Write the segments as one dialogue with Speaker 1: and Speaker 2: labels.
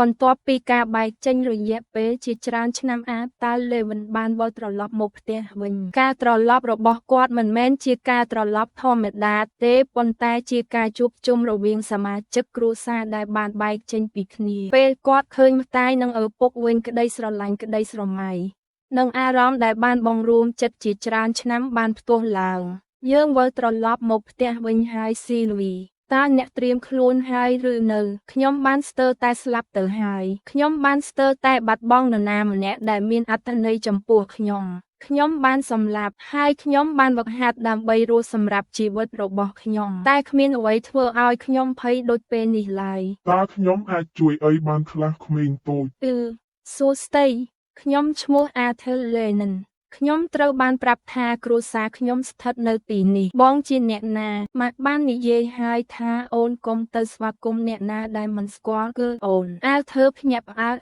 Speaker 1: បន្ទាប់ពីការបែកចេញរយៈពេលជាច្រើនឆ្នាំតាលេវិនបានវិលត្រឡប់មកផ្ទះវិញការត្រឡប់របស់គាត់មិនមែនជាការត្រឡប់ធម្មតាទេប៉ុន្តែជាការជួបជុំរវាងសមាជិកគ្រួសារដែលបានបែកចេញពីគ្នាពេលគាត់ឃើញម្ដាយនិងឪពុកវិញក្តីស្រឡាញ់ក្តីស្រមៃនិងអារម្មណ៍ដែលបានបង្រួមចិត្តជាច្រើនឆ្នាំបានផ្ទុះឡើងយើងវិលត្រឡប់មកផ្ទះវិញហើយស៊ីលវីតើអ្នកត្រៀមខ្លួនហើយឬនៅខ្ញុំបានស្ទើរតែស្លាប់ទៅហើយខ្ញុំបានស្ទើរតែបាត់បង់នរណាម្នាក់ដែលមានអត្ថន័យចំពោះខ្ញុំបានសម្លាប់ហើយខ្ញុំបានវឹកហាត់ដើម្បីរស់សម្រាប់ជីវិតរបស់ខ្ញុំតែគ្មានអ្វីធ្វើឲ្យខ្ញុំភ័យដូចពេលនេះឡើយ
Speaker 2: តើខ្ញុំអាចជួយអីបានខ្លះក្មេងតូច
Speaker 1: សួស្តីខ្ញុំឈ្មោះArthur Lennonខ្ញុំត្រូវបានប្រាប់ថាគ្រួសារខ្ញុំស្ថិតនៅទីនេះបងជាអ្នកណាម៉ាក់បាននិយាយហើយថាអូនកុំទៅស្វាគមន៍អ្នកណាដែលមិនស្គាល់គឺអូនArthurភ្ញាក់ផ្អើល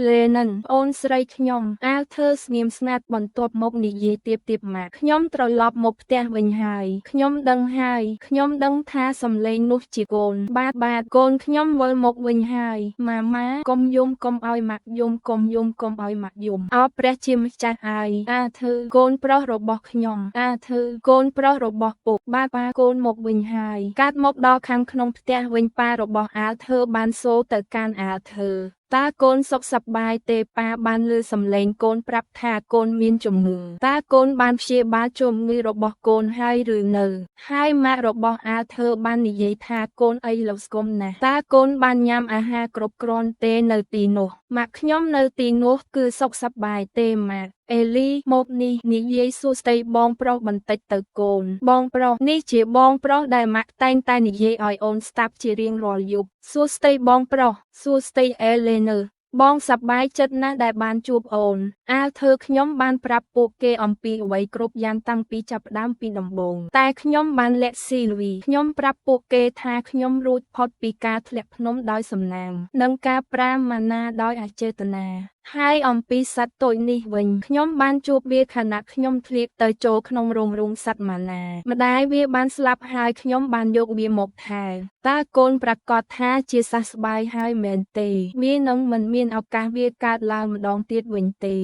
Speaker 1: Lennonអូនស្រីខ្ញុំArthurស្ងៀមស្ងាត់បន្ទាប់មកនិយាយទៀតម៉ាក់ខ្ញុំត្រឡប់មកផ្ទះវិញហើយខ្ញុំដឹងថាសំឡេងនោះជាកូនបាទកូនខ្ញុំវិលមកវិញហើយម៉ាម៉ាកុំយំកុំឲ្យម៉ាក់យំកុំយំកុំឲ្យម៉ាក់យំអោព្រះជាម្ចាស់ហើយកូនប្រុសរបស់ខ្ញុំកូនប្រុសរបស់ពុកបាទប៉ាកូនមកវិញហើយកាត់មកដល់ខាងក្នុងផ្ទះវិញប៉ារបស់បានសូទៅកាន់តើកូនសុខសប្បាយទេប៉ាបានឮសំឡេងកូនប្រាប់ថាកូនមានជំងឺតើកូនបានព្យាបាលជំងឺរបស់កូនហើយឬនៅហើយម៉ាក់របស់បាននិយាយថាកូនអីលោកស្គមណាស់តើកូនបានញ៉ាំអាហារគ្រប់គ្រាន់ទេនៅទីនោះម៉ាក់ខ្ញុំនៅទីនោះគឺសុខសប្បាយទេម៉ាក់អេលីមកនេះនិយាយសួស្តីបងប្រុសបន្តិចទៅកូនបងប្រុសនេះជាបងប្រុសដែលម៉ាក់តែងតែនិយាយឲ្យអូនស្ដាប់ជារៀងរាល់យប់សួស្តីបងប្រុសសួស្តីអេលេនបងសប្បាយចិត្តណាស់ដែលបានជួបអូនArthurខ្ញុំបានប្រាប់ពួកគេអំពីអ្វីគ្រប់យ៉ាងតាំងពីចាប់ផ្ដើមពីដំបូងតែខ្ញុំបានលាក់ស៊ីលវីខ្ញុំប្រាប់ពួកគេថាខ្ញុំរួចផុតពីការធ្លាក់ភ្នំដោយសំណាងនិងការប្រាម៉ាណាដោយអចេតនាហើយអំពីសត្វតូចនេះវិញខ្ញុំបានជួបវាខណៈខ្ញុំធ្លាក់ទៅចូលក្នុងរោងសត្វម៉ាណាម្ដាយវាបានស្លាប់ហើយខ្ញុំបានយកវាមកថែតើកូនប្រកាសថាជាសះស្បើយហើយមែនទេវានឹងមិនមានឱកាសវាកើតឡើងម្ដងទៀតវិញទេ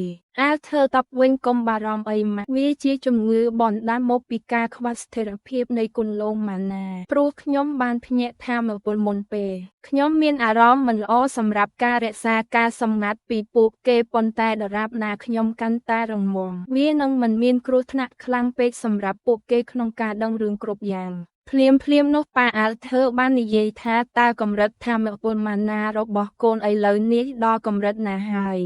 Speaker 1: Arthur តបវិញកុំបារម្ភអីម៉ាក់វាជាជំងឺបណ្ដាលមកពីការខ្វះស្ថិរភាពនៃគន្លងម៉ាណាព្រោះខ្ញុំបានភ្ញាក់ថាមពលមុនពេលខ្ញុំមានអារម្មណ៍មិនល្អសម្រាប់ការរក្សាការសម្ងាត់ពីពួកគេប៉ុន្តែដរាបណាខ្ញុំកាន់តែរឹងមាំវានឹងមិនមានគ្រោះថ្នាក់ខ្លាំងពេកសម្រាប់ពួកគេក្នុងការដឹងរឿងគ្រប់យ៉ាងភ្លាមនោះប៉ាArthurបាននិយាយថាតើកម្រិតថាមពលម៉ាណារបស់កូនឥឡូវនេះដល់កម្រិតណាហើយ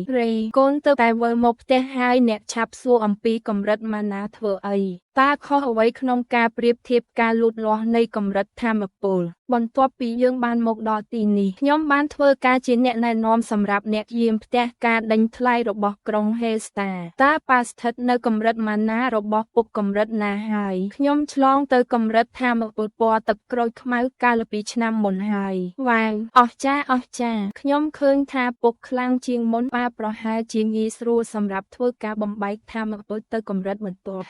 Speaker 1: កូនទៅតែវិលមកផ្ទះហើយអ្នកឆាប់សួរអំពីកម្រិតម៉ាណាធ្វើអីតើខុសអ្វីក្នុងការប្រៀបធៀបការលូតលាស់នៃកម្រិតថាមពលបន្ទាប់ពីយើងបានមកដល់ទីនេះខ្ញុំបានធ្វើការជាអ្នកណែនាំសម្រាប់អ្នកយាមផ្ទះការដេញថ្លៃរបស់ក្រុង Hellstar តើប៉ាស្ថិតនៅកម្រិតម៉ាណារបស់ពុកកម្រិតណាហើយខ្ញុំឆ្លងទៅកម្រិតថាមពលពណ៌ទឹកក្រូចខ្មៅកាលពីឆ្នាំមុនហើយវ៉ាវអស្ចារ្យខ្ញុំឃើញថាពុកខ្លាំងជាងមុនប៉ាប្រហែលជាងាយស្រួលសម្រាប់ធ្វើការបំបែកថាមពលទៅកម្រិតបន្ទាប់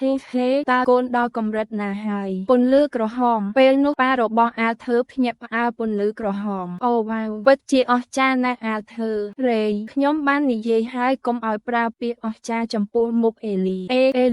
Speaker 1: តើកូនដល់កម្រិតណាហើយពន្លឺក្រហមពេលនោះប៉ារបស់Arthurភ្ញាក់ផ្អើលពន្លឺក្រហមអូវ៉ាវពិតជាអស្ចារ្យណាស់Arthurខ្ញុំបាននិយាយហើយកុំឲ្យប្រើពាក្យអស្ចារ្យចំពោះមុខអេ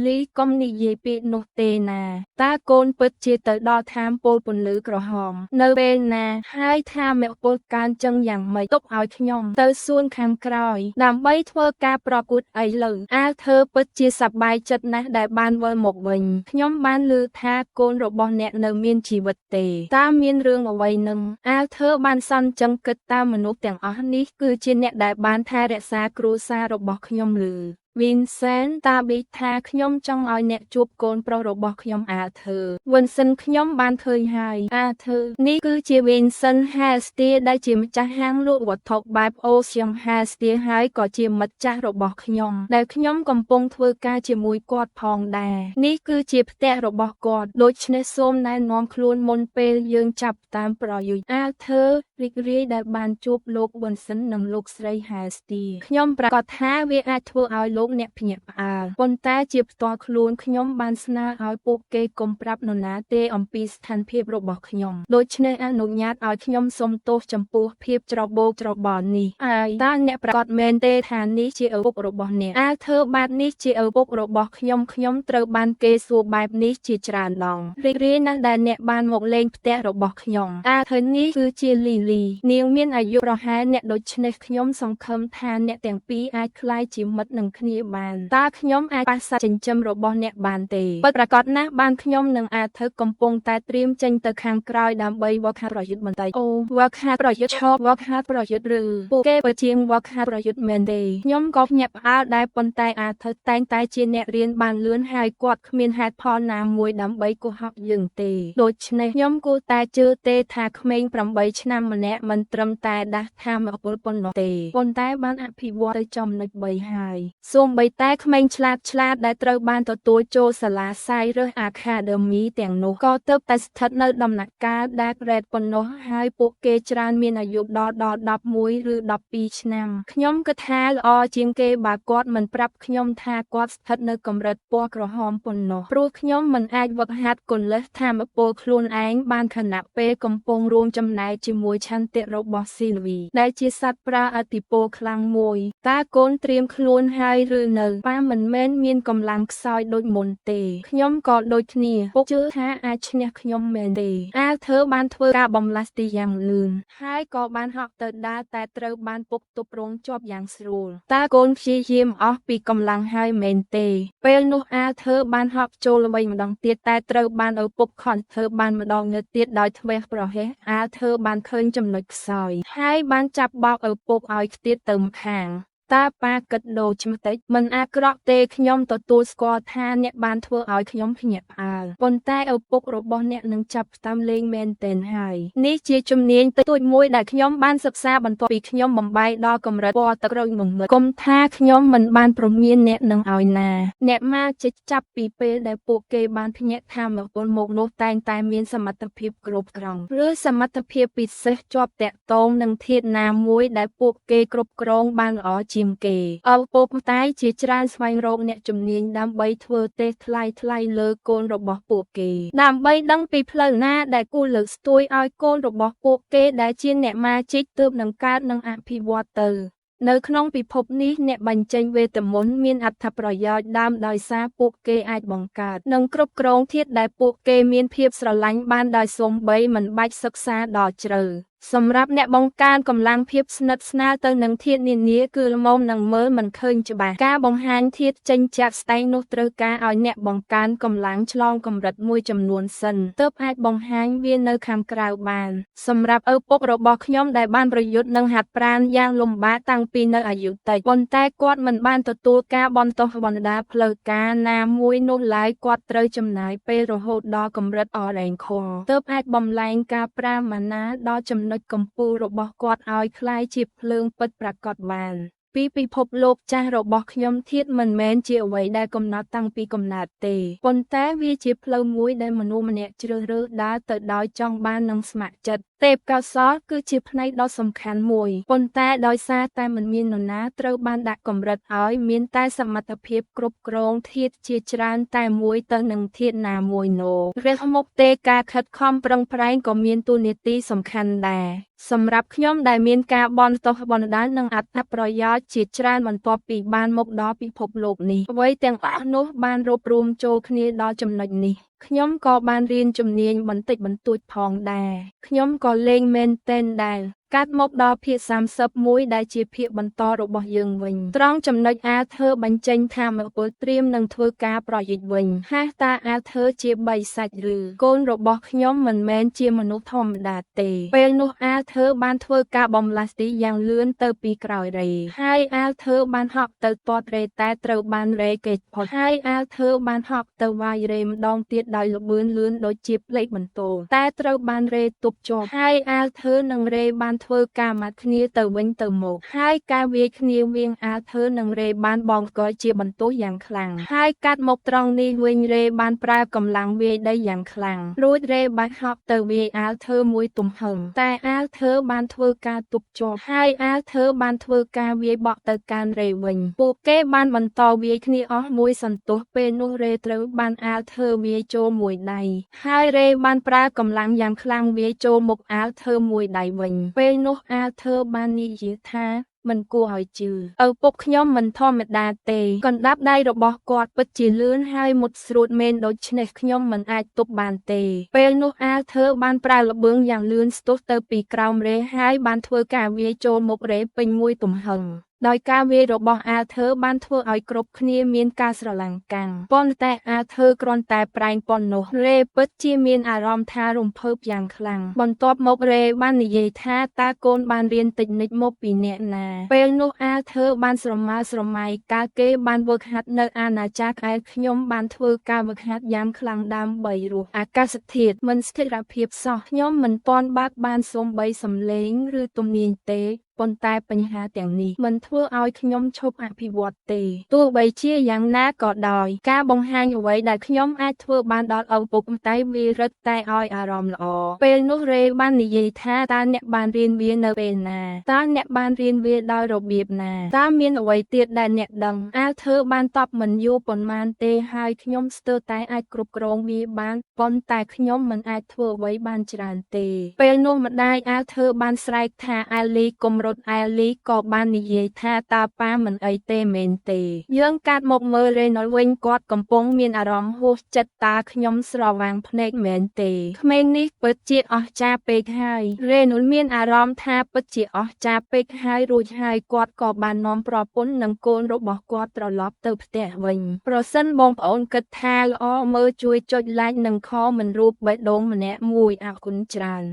Speaker 1: លីកុំនិយាយពាក្យនោះទេណាតើកូនពិតជាទៅដល់ឋានពលពន្លឺក្រហមនៅពេលណាហើយថាមពលកើនចឹងយ៉ាងម៉េចទុកឲ្យខ្ញុំទៅសួនខាងក្រោយដើម្បីធ្វើការប្រកួតអីលើArthurពិតជាសប្បាយចិត្តណាស់ដែលបានវិលមកវិញខ្ញុំបានឮថាកូនរបស់អ្នកនៅមានជីវិតទេតើមានរឿងអ្វីនឹងArthurបានសន្ចឹងគិតតាមមនុស្សទាំងអស់នេះគឺជាអ្នកដែលបានថែរក្សាគ្រួសាររបស់ខ្ញុំឬVincent តាប៊ីថាខ្ញុំចង់ឲ្យអ្នកជួបកូនប្រុសរបស់ខ្ញុំ Arthur Vincent ខ្ញុំបានឃើញហើយ Arthur នេះគឺជា Vincent Hastings ដែលជាម្ចាស់ហាងលក់វត្ថុបែប Ocean Hastings ហើយក៏ជាមិត្តចាស់របស់ខ្ញុំដែលខ្ញុំកំពុងធ្វើការជាមួយគាត់ផងដែរនេះគឺជាផ្ទះរបស់គាត់ដូច្នេះសូមណែនាំខ្លួនមុនពេលយើងចាប់តាមប្រយុទ្ធ Arthur រីករាយដែលបានជួបលោក Vincent និងលោកស្រី Hastings ខ្ញុំប្រកាសថាវាអាចធ្វើឲ្យ លោកអ្នកភ្ញាក់ផ្អើលប៉ុន្តែជាផ្ទាល់ខ្លួនខ្ញុំបានស្នើឲ្យពួកគេកុំប្រាប់នរណាទេអំពីស្ថានភាពរបស់ខ្ញុំដូច្នេះអនុញ្ញាតឲ្យខ្ញុំសុំទោសចំពោះភាពច្របូកច្របល់នេះហើយតើអ្នកប្រកាសមែនទេថានេះជាឪពុករបស់អ្នកធ្វើបែបនេះជាឪពុករបស់ខ្ញុំត្រូវបានគេសួរបែបនេះជាច្រើនដងរីករាយណាស់ដែលអ្នកបានមកលេងផ្ទះរបស់ខ្ញុំធ្វើនេះគឺជាលីលីនាងមានអាយុប្រហែលអ្នកដូច្នេះខ្ញុំសង្ឃឹមថាអ្នកទាំងពីរអាចក្លាយជាមិត្តនឹងគ្នាបានតើខ្ញុំអាចប៉ះសត្វចិញ្ចឹមរបស់អ្នកបានទេពិតប្រាកដណាស់បានខ្ញុំនឹងធ្វើកំពុងតែត្រៀមចេញទៅខាងក្រោយដើម្បីវឹកហាត់ប្រយុទ្ធបន្តិចអូវឹកហាត់ប្រយុទ្ធឈប់វឹកហាត់ប្រយុទ្ធឬពួកគេបើជាងវឹកហាត់ប្រយុទ្ធមែនទេខ្ញុំក៏ភ្ញាក់ផ្អើលដែរប៉ុន្តែធ្វើតែងតែជាអ្នករៀនបានលឿនហើយគាត់គ្មានហេតុផលណាមួយដើម្បីកុហកយើងទេដូច្នេះខ្ញុំគួរតែជឿទេថាក្មេង8ឆ្នាំម្នាក់មិនត្រឹមតែដាស់ថាមកពលប៉ុណ្ណោះទេប៉ុន្តែបានអភិវឌ្ឍទៅចំណុច3ហើយសូម្បីតែក្មេងឆ្លាតដែលត្រូវបានទទួលចូលសាលាសៃឬអាខាដឺមីទាំងនោះក៏ទើបតែស្ថិតនៅដំណាក់កាលដែលក្រេតប៉ុណ្ណោះហើយពួកគេច្រើនមានអាយុដល់11ឬ12ឆ្នាំខ្ញុំគិតថាល្អជាងគេបើគាត់មិនប្រាប់ខ្ញុំថាគាត់ស្ថិតនៅកម្រិតពណ៌ក្រហមប៉ុណ្ណោះព្រោះខ្ញុំមិនអាចវឹកហាត់គន្លឹះថាមពលខ្លួនឯងបានខណៈពេលកំពុងរួមចំណែកជាមួយឆន្ទៈរបស់ស៊ីលវីដែលជាសត្វប្រើឥទ្ធិពលខ្លាំងមួយតើកូនត្រៀមខ្លួនហើយឬនៅប៉ាមិនមែនមានកម្លាំងខ្សោយដូចមុនទេខ្ញុំក៏ដូចគ្នាពុកជឿថាអាចឈ្នះខ្ញុំមែនទេធ្វើបានធ្វើការបំលាស់ទីយ៉ាងលឿនហើយក៏បានហក់ទៅដើរតែត្រូវបានពុកទប់រងជាប់យ៉ាងស្រួលតើកូនព្យាយាមអស់ពីកម្លាំងហើយមែនទេពេលនោះធ្វើបានហក់ចូលល្បីម្ដងទៀតតែត្រូវបានឪពុកខន់ធ្វើបានម្ដងទៀតដោយធ្វេសប្រហែសធ្វើបានឃើញចំណុចខ្សោយហើយបានចាប់បោកឪពុកឲ្យខ្ទាតទៅម្ខាងតើប៉ាគិតដូច្នេះមិនអាក្រក់ទេខ្ញុំទទួលស្គាល់ថាអ្នកបានធ្វើឲ្យខ្ញុំភ្ញាក់ផ្អើលប៉ុន្តែឪពុករបស់អ្នកនឹងចាប់ផ្ដើមលេងមែនទែនហើយនេះជាជំនាញទូចមួយដែលខ្ញុំបានសិក្សាបន្ទាប់ពីខ្ញុំបំបីដល់កម្រិតពណ៌ទឹករុញងឹតគុំថាខ្ញុំមិនបានព្រមានអ្នកនឹងឲ្យណាអ្នកមកជិះចាប់ពីពេលដែលពួកគេបានភ្ញាក់ថាមកពលមកនោះតែងតែមានសមត្ថភាពគ្រប់គ្រងឬសមត្ថភាពពិសេសជាប់តាក់ទងនឹងធាតុណាមួយដែលពួកគេគ្រប់គ្រងបានល្អជាងគេឪពុកតែជាច្រើនស្វែងរកអ្នកជំនាញដើម្បីធ្វើតេស្តថ្លៃលើកូនរបស់ពួកគេដើម្បីដឹងពីផ្លូវណាដែលគួរលើកស្ទួយឲ្យកូនរបស់ពួកគេដែលជាអ្នកម៉ាជីកទើបនឹងកើតនិងអភិវឌ្ឍទៅនៅក្នុងពិភពនេះអ្នកបញ្ចេញវេទមន្តមានអត្ថប្រយោជន៍ដើមដោយសារពួកគេអាចបង្កើតនិងគ្រប់គ្រងធាតុដែលពួកគេមានភាពស្រឡាញ់បានដោយសូម្បីមិនបាច់សិក្សាដល់ជ្រៅសម្រាប់អ្នកបង្កើនកម្លាំងភាពស្និទ្ធស្នាលទៅនឹងធាតុនានាគឺល្មមនឹងមើលមិនឃើញច្បាស់ការបង្ហាញធាតុចេញចាក់ស្ដែងនោះត្រូវការឲ្យអ្នកបង្កើនកម្លាំងឆ្លងកម្រិតមួយចំនួនសិនទើបអាចបង្ហាញវានៅខាងក្រៅបានសម្រាប់ឪពុករបស់ខ្ញុំដែលបានប្រយុទ្ធនឹងហាត់ប្រាណយ៉ាងលំបាកតាំងពីនៅអាយុតិចប៉ុន្តែគាត់មិនបានទទួលការបន្តោះបណ្ដាផ្លូវការណាមួយនោះឡើយគាត់ត្រូវចំណាយពេលរហូតដល់កម្រិតអរ៉េងខលទើបអាចបំលែងការប្រាម៉ាណាដល់ចំណុចកំពូលរបស់គាត់ឲ្យคล้ายជាភ្លើងពិតប្រាកដបានពីពិភពលោកចាស់របស់ខ្ញុំធាតុមិនមែនជាអ្វីដែលកំណត់តាំងពីកំណើតទេប៉ុន្តែវាជាផ្លូវមួយដែលមនុស្សម្នាក់ជ្រើសរើសដើរទៅដោយចង់បាននិងស្ម័គ្រចិត្តទេពកោសល្យគឺជាផ្នែកដ៏សំខាន់មួយប៉ុន្តែដោយសារតែមិនមាននរណាត្រូវបានដាក់កម្រិតឲ្យមានតែសមត្ថភាពគ្រប់គ្រងធាតុជាច្រើនតែមួយទៅនឹងធាតុណាមួយនោះរះមុខទេការខិតខំប្រឹងប្រែងក៏មានតួនាទីសំខាន់ដែរសម្រាប់ខ្ញុំដែលមានការបន្តោះបណ្ដាលនិងអត្ថប្រយោជន៍ជាច្រើនបន្ទាប់ពីបានមកដល់ពិភពលោកនេះអ្វីទាំងអស់នោះបានរួបរวมចូលគ្នាដល់ចំណុចនេះខ្ញុំក៏បានរៀនជំនាញបន្តិចបន្តួចផងដែរខ្ញុំក៏លេងមែនទែនដែរកាត់មកដល់ភាគ31ដែលជាភាគបន្តរបស់យើងវិញត្រង់ចំណុចធ្វើបញ្ចេញថាមពលត្រៀមនឹងធ្វើការប្រយុទ្ធវិញហាស់តាធ្វើជាបីសាច់ឬកូនរបស់ខ្ញុំមិនមែនជាមនុស្សធម្មតាទេពេលនោះធ្វើបានធ្វើការបំលាស់ទីយ៉ាងលឿនទៅពីក្រោយរេហើយធ្វើបានហក់ទៅទាត់រេតែត្រូវបានរេកេចផុតហើយធ្វើបានហក់ទៅវាយរេម្ដងទៀតដោយល្បឿនលឿនដូចជាផ្លេកបន្ទោលតែត្រូវបានរេទប់ជាប់ហើយធ្វើនឹងរេបាន ធ្វើការម៉ាត់គ្នាទៅវិញទៅមកហើយការវាយគ្នាវាងអាធើនិងរេបានបងកយជាបន្ទោសយ៉ាងខ្លាំងហើយកាត់មកត្រង់នេះវិញរេបានប្រើកម្លាំងវាយដីយ៉ាងខ្លាំងរួចរេបាច់ហប់ទៅវាយអាធើមួយទំហឹងតែអាធើបានធ្វើការទប់ជាប់ហើយអាធើបានធ្វើការវាយបក់ទៅកាន់រេវិញពួកគេបានបន្តវាយគ្នាអស់មួយសន្ទុះពេលនោះរេត្រូវបានអាធើវាយចូលមួយដៃហើយរេបានប្រើកម្លាំងយ៉ាងខ្លាំងវាយចូលមុខអាធើមួយដៃវិញពេលនោះអាធើបាននិយាយថាមិនគួរឲ្យជឿឪពុកខ្ញុំមិនធម្មតាទេកណ្ដាប់ដៃរបស់គាត់ពិតជាលឿនហើយមុតស្រួតមែនដូច្នេះខ្ញុំមិនអាចទប់បានទេពេលនោះអាធើបានប្រើល្បឿងយ៉ាងលឿនស្ទុះទៅពីក្រោមរេហើយបានធ្វើការវាយចូលមុខរេពេញមួយទំហឹងដោយការវាយរបស់អាធើបានធ្វើឲ្យគ្រប់គ្នាមានការស្រឡាំងកាំងប៉ុន្តែអាធើគ្រាន់តែប្រែងប៉ុណ្ណោះរេពិតជាមានអារម្មណ៍ថារំភើបយ៉ាងខ្លាំងបន្ទាប់មករេបាននិយាយថាតើកូនបានរៀនតិចនិចមកពីអ្នកណាពេលនោះអាធើបានស្រមើស្រមៃកាលគេបានវឹកហាត់នៅអាណាចក្រឯខ្ញុំបានធ្វើការវឹកហាត់យ៉ាងខ្លាំងដើម្បីរស់អាកាសធាតុមិនស្ថិរភាពសោះខ្ញុំមិនទាន់បើកបានសូម្បីសំឡេងឬទំនាញទេប៉ុន្តែបញ្ហាទាំងនេះមិនធ្វើឲ្យខ្ញុំឈប់អភិវឌ្ឍទេទោះបីជាយ៉ាងណាក៏ដោយការបង្ហាញអ្វីដែលខ្ញុំអាចធ្វើបានដល់ឪពុកតែវារឹតតែឲ្យអារម្មណ៍ល្អពេលនោះរេបាននិយាយថាតើអ្នកបានរៀនវានៅពេលណាតើអ្នកបានរៀនវាដោយរបៀបណាតើមានអ្វីទៀតដែលអ្នកដឹងអាធើបានតបមិនយូរប៉ុន្មានទេហើយខ្ញុំស្ទើរតែអាចគ្រប់គ្រងវាបានប៉ុន្តែខ្ញុំមិនអាចធ្វើអ្វីបានច្រើនទេពេលនោះម្ដាយអាធើបានស្រែកថាអែលលីកុំរត់អែលលីក៏បាននិយាយថាតើប៉ាមិនអីទេមែនទេយើងកាត់មកមើលរេណុលវិញគាត់កំពុងមានអារម្មណ៍ហួសចិត្តតើខ្ញុំស្រវាំងភ្នែកមែនទេក្មេងនេះពិតជាអស្ចារ្យពេកហើយរេណុលមានអារម្មណ៍ថាពិតជាអស្ចារ្យពេកហើយរួចហើយគាត់ក៏បាននាំប្រពន្ធនិងកូនរបស់គាត់ត្រឡប់ទៅផ្ទះវិញប្រសិនបងប្អូនគិតថាល្អមើលជួយចុច like និង comment រូបបេះដូងម្នាក់មួយអរគុណច្រើន